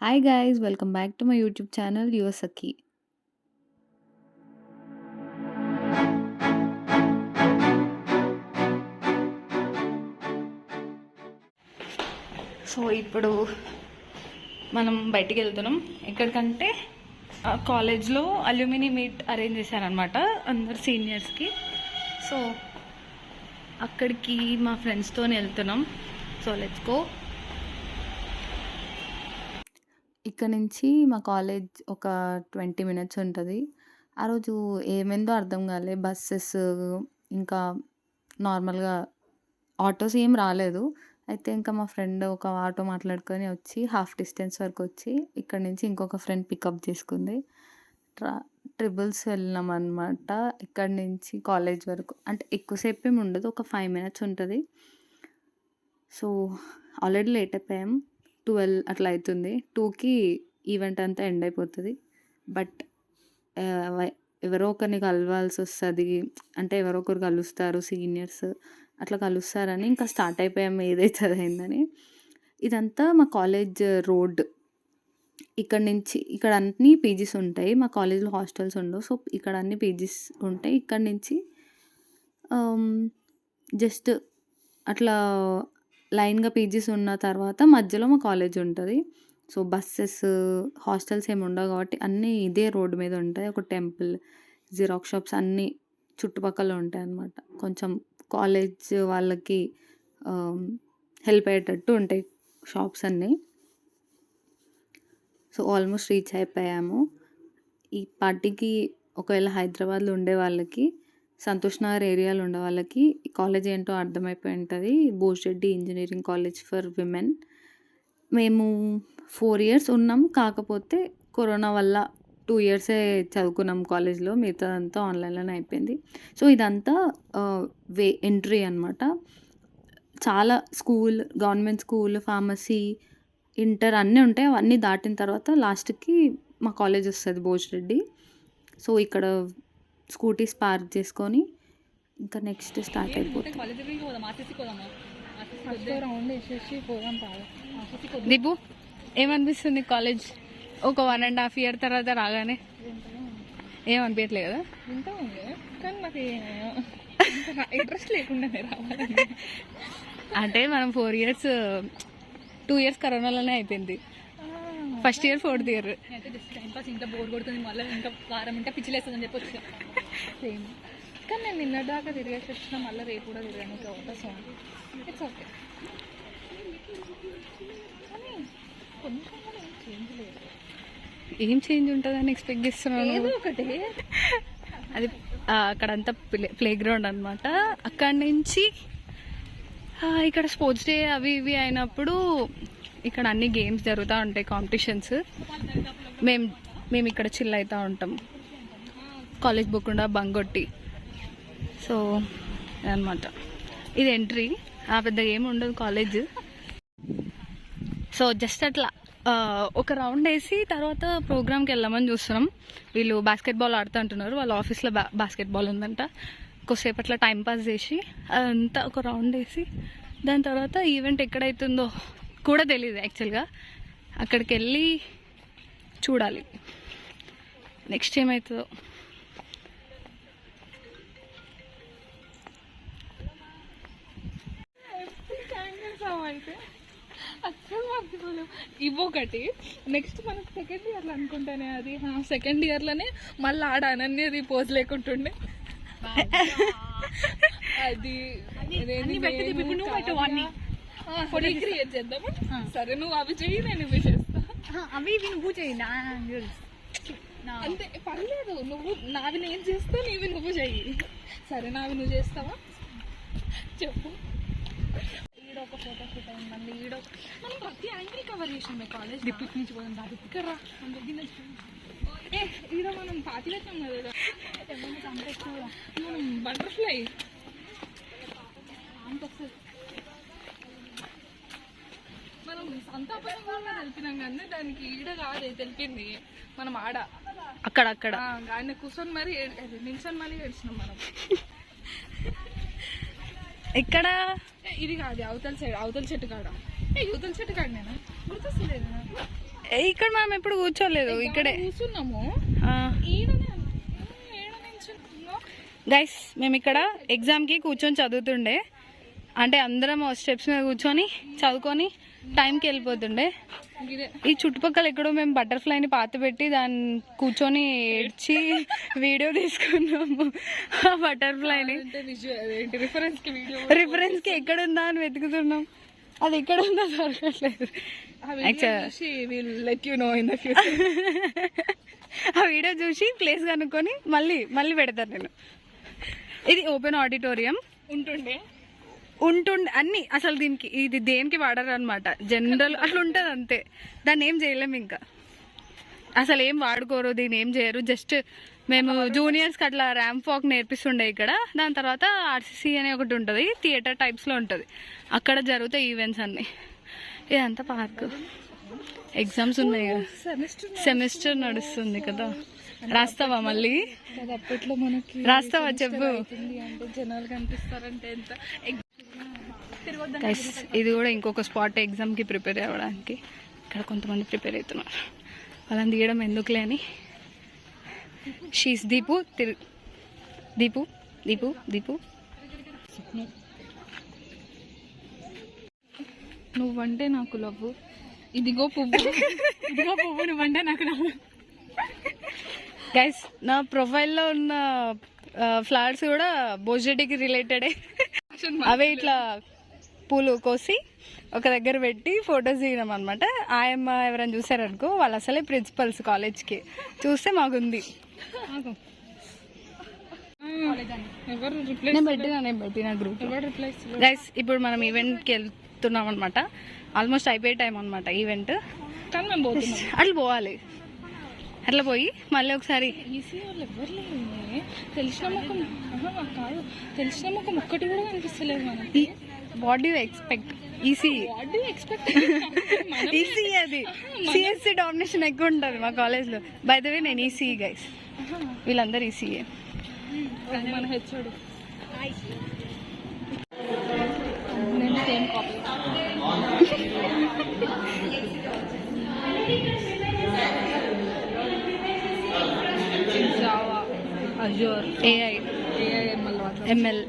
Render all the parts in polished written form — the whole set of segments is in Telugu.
Hi guys, welcome back to my YouTube channel, Your Saki. So ఇప్పుడు మనం బయటికి వెళ్తున్నాం. ఎక్కడికంటే కాలేజ్లో అల్యూమిని మీట్ అరేంజ్ చేశారనమాట అందరు సీనియర్స్కి. సో అక్కడికి మా ఫ్రెండ్స్తో వెళ్తున్నాం. So let's go. ఇక్కడ నుంచి మా కాలేజ్ ఒక 20 మినిట్స్ ఉంటుంది. ఆ రోజు ఏమైందో అర్థం కాలే. బస్సెస్ ఇంకా నార్మల్గా ఆటోస్ ఏం రాలేదు. అయితే ఇంకా మా ఫ్రెండ్ ఒక ఆటో మాట్లాడుకొని వచ్చి హాఫ్ డిస్టెన్స్ వరకు వచ్చి ఇక్కడ నుంచి ఇంకొక ఫ్రెండ్ పికప్ చేసుకుంది. ట్రిబుల్స్ వెళ్ళినాం అనమాట. ఇక్కడ నుంచి కాలేజ్ వరకు అంటే ఎక్కువసేపు ఏమి ఉండదు, ఒక 5 మినిట్స్ ఉంటుంది. సో ఆల్రెడీ లేట్ అయిపోయాం. 12 అట్లా అవుతుంది. 2కి ఈవెంట్ అంతా ఎండ్ అయిపోతుంది. బట్ ఎవరో ఒకరిని కలవాల్సి వస్తుంది, అంటే ఎవరో ఒకరు కలుస్తారు సీనియర్స్, అట్లా కలుస్తారని ఇంకా స్టార్ట్ అయిపోయాం ఏదైతే అయిందని. ఇదంతా మా కాలేజ్ రోడ్. ఇక్కడ నుంచి ఇక్కడ అన్ని పీజీస్ ఉంటాయి. మా కాలేజ్లో హాస్టల్స్ ఉండవు. సో ఇక్కడ అన్ని పీజీస్ ఉంటాయి. ఇక్కడ నుంచి జస్ట్ అట్లా లైన్గా పీజీస్ ఉన్న తర్వాత మధ్యలో మా కాలేజ్ ఉంటుంది. సో బస్సెస్, హాస్టల్స్ ఏమి ఉండవు కాబట్టి అన్నీ ఇదే రోడ్డు మీద ఉంటాయి. ఒక టెంపుల్, జిరాక్స్ షాప్స్ అన్నీ చుట్టుపక్కల ఉంటాయి అన్నమాట. కొంచెం కాలేజ్ వాళ్ళకి హెల్ప్ అయ్యేటట్టు ఉంటాయి షాప్స్ అన్నీ. సో ఆల్మోస్ట్ రీచ్ అయిపోయాము. ఈ పార్టీకి ఒకవేళ హైదరాబాద్లో ఉండే వాళ్ళకి, సంతోష్ నగర్ ఏరియాలో ఉండే వాళ్ళకి కాలేజ్ ఏంటో అర్థమైపోయి ఉంటుంది. బోస్రెడ్డి ఇంజనీరింగ్ కాలేజ్ ఫర్ విమెన్. మేము 4 years ఉన్నాం. కాకపోతే కరోనా వల్ల 2 yearsే చదువుకున్నాం కాలేజ్లో, మిగతాదంతా ఆన్లైన్లోనే అయిపోయింది. సో ఇదంతా ఎంట్రీ అనమాట. చాలా school, government school, pharmacy, inter అన్నీ ఉంటాయి. అవన్నీ దాటిన తర్వాత లాస్ట్కి మా కాలేజ్ వస్తుంది, బోస్రెడ్డి. సో ఇక్కడ స్కూటీస్ పార్క్ చేసుకొని ఇంకా నెక్స్ట్ స్టార్ట్ అయిపోతుంది. దీపు ఏమనిపిస్తుంది కాలేజ్ ఒక 1.5 year తర్వాత రాగానే? ఏమనిపించట్లేదు కదా? కానీ నాకు ఇంట్రెస్ట్ లేకుండా రావాలని. అంటే మనం 4 years, 2 years కరోనాలోనే అయిపోయింది. ఫస్ట్ ఇయర్, 4th year అయితే జస్ట్ టైం పాస్. ఇంకా బోర్ కొడుతుంది, మళ్ళీ ఇంకా వారం ఇంకా పిచ్చిలేస్తుందని చెప్పి వచ్చా. సేమ్. కానీ నేను నిన్నదాకా తిరిగేసి వచ్చిన, మళ్ళీ రేపు కూడా తిరిగాను. ఇంకా సో ఇట్స్ ఓకే. కానీ కొంచెం కూడా ఏం చేంజ్ లేదు. ఏం చేంజ్ ఉంటుందని ఎక్స్పెక్ట్ చేస్తున్నాను. ఏదో ఒకటి. అది అక్కడంతా ప్లే గ్రౌండ్ అనమాట. అక్కడి నుంచి ఇక్కడ స్పోర్ట్స్ డే అవి ఇవి అయినప్పుడు ఇక్కడ అన్ని గేమ్స్ జరుగుతూ ఉంటాయి, కాంపిటీషన్స్. మేము ఇక్కడ చిల్ అవుతూ ఉంటాం, కాలేజ్ బుక్కుండా బంగొట్టి. సో అనమాట ఇది ఎంట్రీ. పెద్ద ఏమి ఉండదు కాలేజ్. సో జస్ట్ అట్లా ఒక రౌండ్ వేసి తర్వాత ప్రోగ్రామ్కి వెళ్ళామని చూస్తున్నాం. వీళ్ళు బాస్కెట్బాల్ ఆడుతూ అంటున్నారు. వాళ్ళ ఆఫీస్లో బాస్కెట్బాల్ ఉందంట. కొద్దిసేపు అట్లా టైంపాస్ చేసి అదంతా ఒక రౌండ్ వేసి దాని తర్వాత ఈవెంట్ ఎక్కడైతుందో కూడా తెలియదు యాక్చువల్గా. అక్కడికి వెళ్ళి చూడాలి నెక్స్ట్ ఏమవుతుందో. అయితే అసలు మర్చిపోలేము. ఇవొకటి. నెక్స్ట్ మనకు సెకండ్ ఇయర్లో అనుకుంటానే, అది సెకండ్ ఇయర్లోనే మళ్ళీ ఆడ అనన్యది పోజ్ లేకుంటుండే. అది క్రియేట్ చేద్దాము. సరే నువ్వు అవి చెయ్యి, నేను ఇవి చేస్తా. అవి నువ్వు చెయ్యి, అంతే పర్లేదు. నువ్వు నావి నేను చేస్తా, నీవి నువ్వు చెయ్యి. సరే నావి నువ్వు చేస్తావా చెప్పు. ఈడొక ఫోటో షూట్ అయింది, మళ్ళీ మనం ప్రతి యాంగిల్ కవర్ చేసాం. కాలేజ్ డిప్యూట్ నుంచి పోదాం. దాది ఇక్కడ రా, ఈడ మనం పాతి పెట్టాం కదా. మనం బటర్ఫ్లై వస్తుంది. మనం సంతాపం కూడా తెలిపినాం కానీ దానికి ఈడ కాదే తెలిపింది, మనం ఆడ అక్కడక్కడ ఆయన కూర్చొని మరి నిల్చొని మరీ ఏడ్చినాం మనం. ఇక్కడ ఇది కాదు, అవతల సైడ్, అవతల చెట్టు కాడ. యువతల చెట్టు కాడ నేను గుర్తొస్తలేదు. ఇక్కడ మనం ఎప్పుడు కూర్చోలేదు, ఇక్కడే కూర్చున్నాము. గైస్ మేము ఇక్కడ ఎగ్జామ్కి కూర్చొని చదువుతుండే, అంటే అందరం స్టెప్స్ మీద కూర్చొని చదువుకొని టైంకి వెళ్ళిపోతుండే. ఈ చుట్టుపక్కల ఎక్కడో మేము బటర్ఫ్లైని పాత పెట్టి దాన్ని కూర్చొని ఏడ్చి వీడియో తీసుకున్నాము. ఆ బటర్ఫ్లైని రిఫరెన్స్కి ఎక్కడుందా అని వెతుకుతున్నాం, అది ఎక్కడ ఉందో దొరకట్లేదు. ఆ వీడియో చూసి ప్లేస్ కనుక్కొని మళ్ళీ పెడతాను నేను. ఇది ఓపెన్ ఆడిటోరియం ఉంటుండే అన్ని, అసలు దీనికి ఇది దేనికి వాడరు అనమాట, జనరల్ అట్లా ఉంటుంది అంతే. దాన్ని ఏం చేయలేము, ఇంకా అసలు ఏం వాడుకోరు, దీన్ని ఏం చేయరు. జస్ట్ మేము జూనియర్స్కి అట్లా ర్యాంప్ వాక్ నేర్పిస్తుండే ఇక్కడ. దాని తర్వాత ఆర్సీసీ అనే ఒకటి ఉంటుంది, థియేటర్ టైప్స్లో ఉంటుంది, అక్కడ జరుగుతాయి ఈవెంట్స్ అన్నీ. ఇదంతా పార్క్. ఎగ్జామ్స్ ఉన్నాయి కదా, సెమిస్టర్ నడుస్తుంది కదా. రాస్తావా మళ్ళీ? అప్పట్లో మనకి రాస్తావా చెప్పు. జనాలు కనిపిస్తారంటే ఎంత. ఇది కూడా ఇంకొక స్పాట్ ఎగ్జామ్కి ప్రిపేర్ అవ్వడానికి. ఇక్కడ కొంతమంది ప్రిపేర్ అవుతున్నారు, వాళ్ళని తీయడం ఎందుకులే అని. షీస్ దీపు దీపు దీపు దీపు నువ్వంటే నాకు లవ్వు, ఇదిగో పువ్వు నువ్వంటే నాకు లవ్వు. గైస్ నా ప్రొఫైల్లో ఉన్న ఫ్లవర్స్ కూడా బోజెటికి రిలేటెడే. అవే ఇట్లా పూలు కోసి ఒక దగ్గర పెట్టి ఫొటోస్ దిగినాం అనమాట. ఆయమ్మ ఎవరైనా చూసారనుకో, వాళ్ళు అసలే ప్రిన్సిపల్స్ కాలేజ్కి, చూస్తే మాకుంది. నేను పెట్టిన గ్రూప్. గైస్ ఇప్పుడు మనం ఈవెంట్కి వెళ్తున్నాం అనమాట. ఆల్మోస్ట్ అయిపోయే టైం అనమాట ఈవెంట్. అట్లా పోవాలి, అట్లా పోయి మళ్ళీ ఒకసారి తెలిసిన ముఖం ఒక్కటి కూడా కనిపిస్తలేదు మనకి. What do expect? ఈసీ అది సిఎస్సి డామినేషన్ ఎక్కువ ఉంటుంది మా కాలేజ్లో. బై ద వే నేను ఈసీ గైస్, వీళ్ళందరూ ఈసీఏ. మన HOD Java, Azure, AI, ML.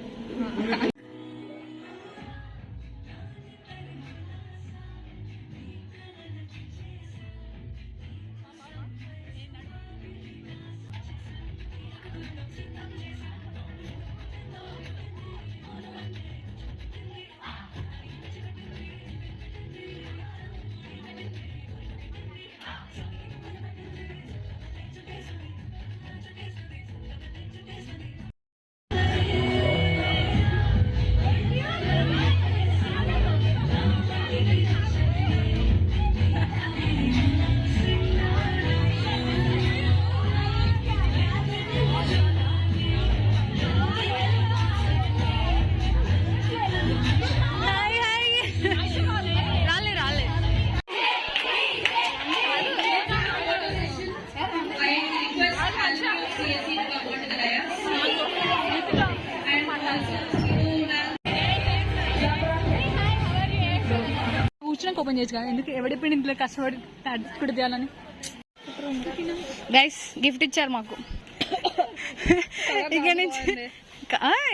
Open చేయొచ్చు కదా, ఎందుకు ఎవడిపోయిన ఇంట్లో కష్టపడి కూడా తీయాలని. గైస్ గిఫ్ట్ ఇచ్చారు మాకు. ఇక నుంచి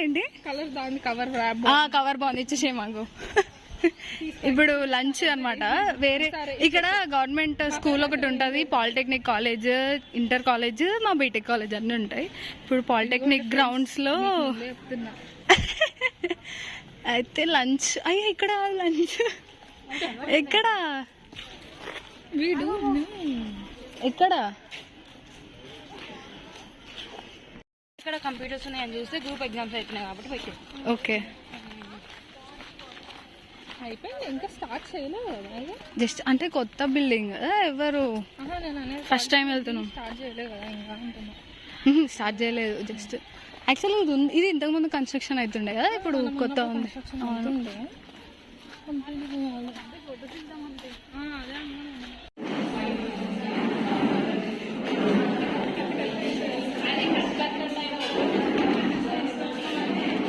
ఏంటి కలర్ బాగుంది, కవర్ బాగుంది, ఇచ్చేసే మాకు. ఇప్పుడు లంచ్ అన్నమాట. వేరే ఇక్కడ గవర్నమెంట్ స్కూల్ ఒకటి ఉంటుంది, పాలిటెక్నిక్ కాలేజ్, ఇంటర్ కాలేజ్, మా బీటెక్ కాలేజ్ అన్నీ ఉంటాయి. ఇప్పుడు పాలిటెక్నిక్ గ్రౌండ్స్ లో అయితే లంచ్. అయ్యా ఇక్కడ లంచ్ ఎక్కడ వీడు ఎక్కడ ఇక్కడ కంప్యూటర్స్ ఉన్నాయని చూస్తే గ్రూప్ ఎగ్జామ్స్ అవుతున్నాయి కాబట్టి పెట్టారు. ఓకే అయిపోయింది, ఇంకా స్టార్ట్ చేయలేదు కదా. జస్ట్ అంటే కొత్త బిల్డింగ్ ఎవరు ఫస్ట్ టైం వెళ్తున్నాం. స్టార్ట్ చేయలేదు కదా ఇంకా అంటున్నా. స్టార్ట్ చేయలేదు, జస్ట్ యాక్చువల్లీ ఇది ఇంతకుముందు కన్స్ట్రక్షన్ అవుతుండే కదా, ఇప్పుడు కొత్త ఉంది.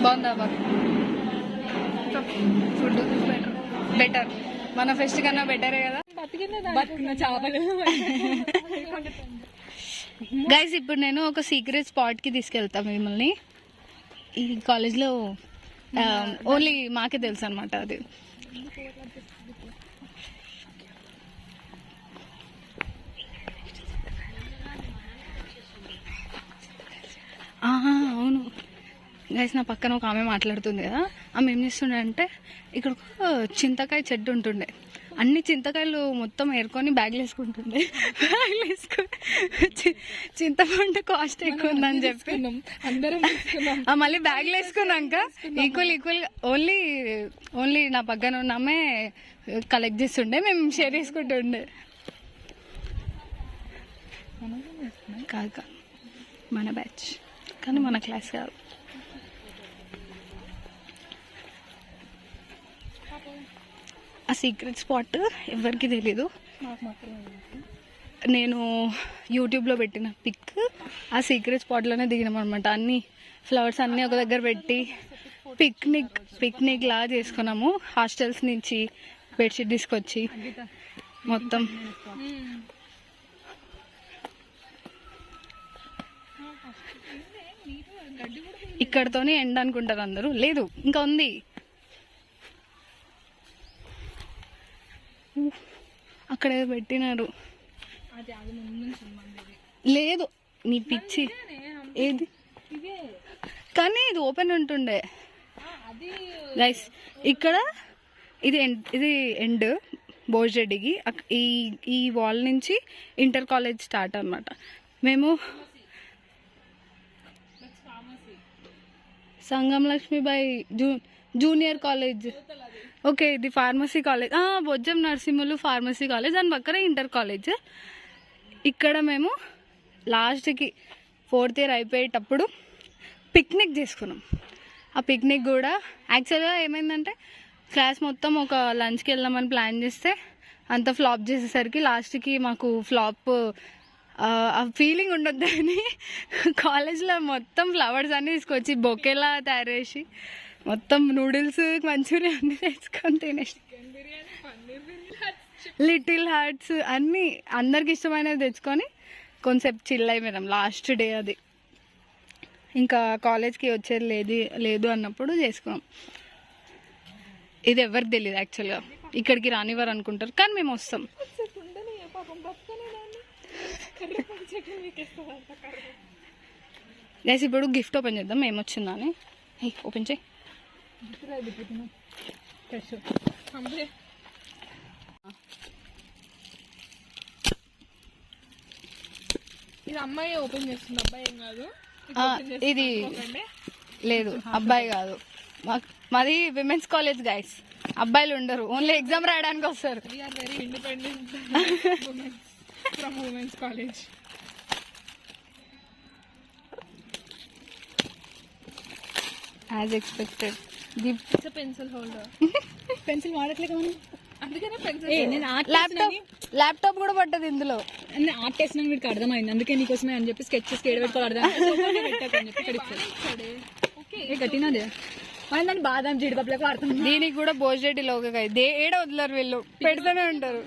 బాగుందా బాగా? ఫుడ్ బెటర్, మన ఫెస్ట్ కన్నా బెటరే కదా. బతుకున్న చేపలు. గైస్ ఇప్పుడు నేను ఒక సీక్రెట్ స్పాట్కి తీసుకెళ్తా మిమ్మల్ని. ఈ కాలేజ్లో ఓన్లీ మాకే తెలుసు అనమాట అది. అవును గైస్, నా పక్కన ఒక ఆమె మాట్లాడుతుంది కదా, ఆమె ఏం చేస్తుండే అంటే ఇక్కడ ఒక చింతకాయ చెట్టు ఉంటుండే, అన్ని చింతకాయలు మొత్తం ఏరుకొని బ్యాగ్లు వేసుకుంటుండే. బ్యాగ్లు వేసుకొని చింతపండు కాస్ట్ ఎక్కువ ఉందని చెప్పి అందరం మళ్ళీ బ్యాగ్లు వేసుకున్నాక ఈక్వల్గా ఓన్లీ నా పక్కన ఉన్న ఆమె కలెక్ట్ చేస్తుండే, మేము షేర్ చేసుకుంటుండే. కాదు మన బ్యాచ్, కానీ మన క్లాస్ కాదు. ఆ సీక్రెట్ స్పాట్ ఎవరికి తెలీదు. నేను యూట్యూబ్లో పెట్టిన పిక్ ఆ సీక్రెట్ స్పాట్లోనే దిగినాం అనమాట. అన్ని ఫ్లవర్స్ అన్నీ ఒక దగ్గర పెట్టి పిక్నిక్ లా చేసుకున్నాము. హాస్టల్స్ నుంచి బెడ్షీట్ తీసుకొచ్చి మొత్తం ఇక్కడతోనే ఎండ్ అనుకుంటారు అందరూ. లేదు, ఇంకా ఉంది. అక్కడ పెట్టినారు. లేదు నీ పిచ్చి ఏది, కానీ ఇది ఓపెన్ ఉంటుండే గైస్. ఇక్కడ ఇది ఎండ్ బోజ్రెడ్డికి. ఈ వాల్ నుంచి ఇంటర్ కాలేజ్ స్టార్ట్ అన్నమాట. మేము సంగం లక్ష్మీబాయి జూనియర్ కాలేజ్, ఓకే ఇది pharmacy college. Bojjam Narasimhulu pharmacy college, దాని పక్కన ఇంటర్ కాలేజ్. ఇక్కడ మేము లాస్ట్కి 4th ఇయర్ అయిపోయేటప్పుడు పిక్నిక్ చేసుకున్నాం. ఆ పిక్నిక్ కూడా యాక్చువల్గా ఏమైందంటే క్లాస్ మొత్తం ఒక లంచ్కి వెళ్దామని ప్లాన్ చేస్తే అంత ఫ్లాప్ చేసేసరికి లాస్ట్కి మాకు ఫ్లాప్ ఆ ఫీలింగ్ ఉండొద్దని కాలేజ్లో మొత్తం ఫ్లవర్స్ అన్నీ తీసుకొచ్చి బొకేలా తయారు చేసి మొత్తం నూడిల్స్ మంచూరియా అన్నీ తెచ్చుకొని తినేసి, లిటిల్ హార్ట్స్ అన్నీ అందరికి ఇష్టమైనవి తెచ్చుకొని కొంచెంసేపు చిల్ అయిపోయినాం. లాస్ట్ డే అది. ఇంకా కాలేజ్కి వచ్చేది లేదు అన్నప్పుడు చేసుకున్నాం. ఇది ఎవరికి తెలియదు యాక్చువల్గా, ఇక్కడికి రానివ్వరు అనుకుంటారు, కానీ మేము వస్తాం. గైస్ ఇప్పుడు గిఫ్ట్ ఓపెన్ చేద్దాం, ఏమొచ్చిందని. ఓపెన్ చేయి. ఇది అమ్మాయి ఓపెన్ చేస్తుంది, అబ్బాయి ఏం కాదు. ఇది లేదు, అబ్బాయి కాదు, మాది విమెన్స్ కాలేజ్ గైస్. అబ్బాయిలు ఉండరు, ఓన్లీ ఎగ్జామ్ రాయడానికి వస్తారు. Very independent from women's college. As expected gift. It's pencil holder. Pencil వాడట్లే కదా అందుకనే పెన్సిల్. నేను ఆర్ట్ ల్యాప్టాప్ కూడా పట్టదు ఇందులో. నేను ఆర్ట్ వేసిన వీడికి అర్థమైంది, అందుకే నీకోసమే అని చెప్పి స్కెచెస్ ఏడబెట్టుకోవాలి అర్థం కట్టినదే. మళ్ళీ దాన్ని బాదం జీడిపప్పులకు వాడుతుంది. దీనికి కూడా భోజరెడ్డి లోగా ఏడ వదిలేరు వీళ్ళు, పెడుతూనే ఉంటారు.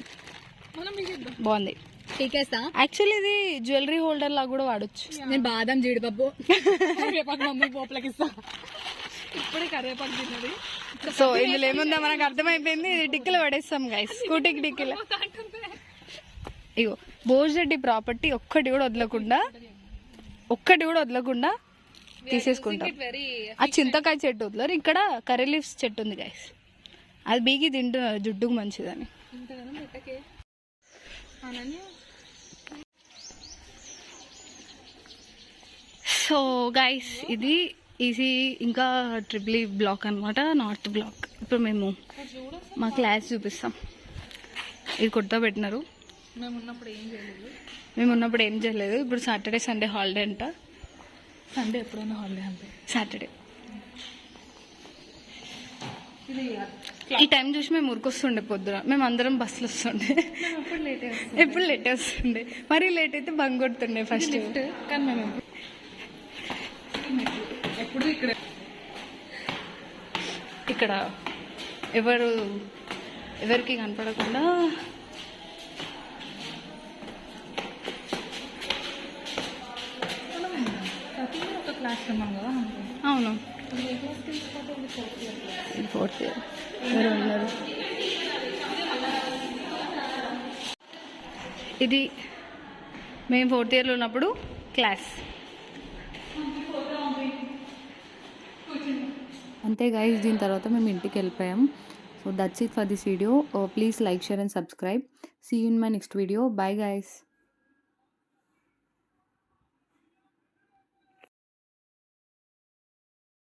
బాగుంది, టీకేస్తా. యాక్చువల్లీ ఇది జ్యువెలరీ హోల్డర్ లాగా కూడా వాడచ్చు. నేను బాదం జీడిపప్పు రేపాకు మమ్మీకి పోపులకి ఇస్తా. ఇప్పుడే కరివేపాకు తిన్నది. సో ఇందులో ఏముందో మనకు అర్థమైపోయింది. ఇది డిక్కీలో పడేస్తాం గైస్, స్కూటీకి డిక్కీలో. ఇగో భోజరెడ్డి ప్రాపర్టీ ఒక్కటి కూడా వదలకుండా తీసేసుకుంటాం. ఆ చింతకాయ చెట్టు వదలరు, ఇక్కడ కర్రీ లీవ్స్ చెట్టు ఉంది గైస్, అది బీగి తింటున్నారు జుట్టుకు మంచిదని. సో గైస్ ఇది ఈజీ ఇంకా ట్రిపుల్ బ్లాక్ అనమాట, నార్త్ బ్లాక్. ఇప్పుడు మేము మా క్లాస్ చూపిస్తాం. ఇది కొత్త పెట్టినారు. మేము ఉన్నప్పుడు ఏం చేయలేదు. ఇప్పుడు సాటర్డే సండే హాలిడే అంట. సండే ఎప్పుడైనా హాలిడే అంటే సాటర్డే. ఈ టైం చూసి మేము ఊరికొస్తుండే పొద్దున. మేము అందరం బస్సులు వస్తుండే, ఎప్పుడు లేట్ వస్తుండే. మరీ లేట్ అయితే బంగ్ కొడుతుండే ఫస్ట్. కానీ మేము ఎప్పుడు ఇక్కడ ఎవరికి కనపడకుండా క్లాస్ ఉన్నాం కదా అవును. ఫోర్త్ ఇయర్ ఎవరు ఉన్నారు? ఇది మేము 4th ఇయర్లో ఉన్నప్పుడు క్లాస్. అంతే గైస్, దీని తర్వాత మేము ఇంటికి వెళ్ళిపోయాం. So that's it for this video. Please like, share and subscribe. See you in my next video. Bye guys.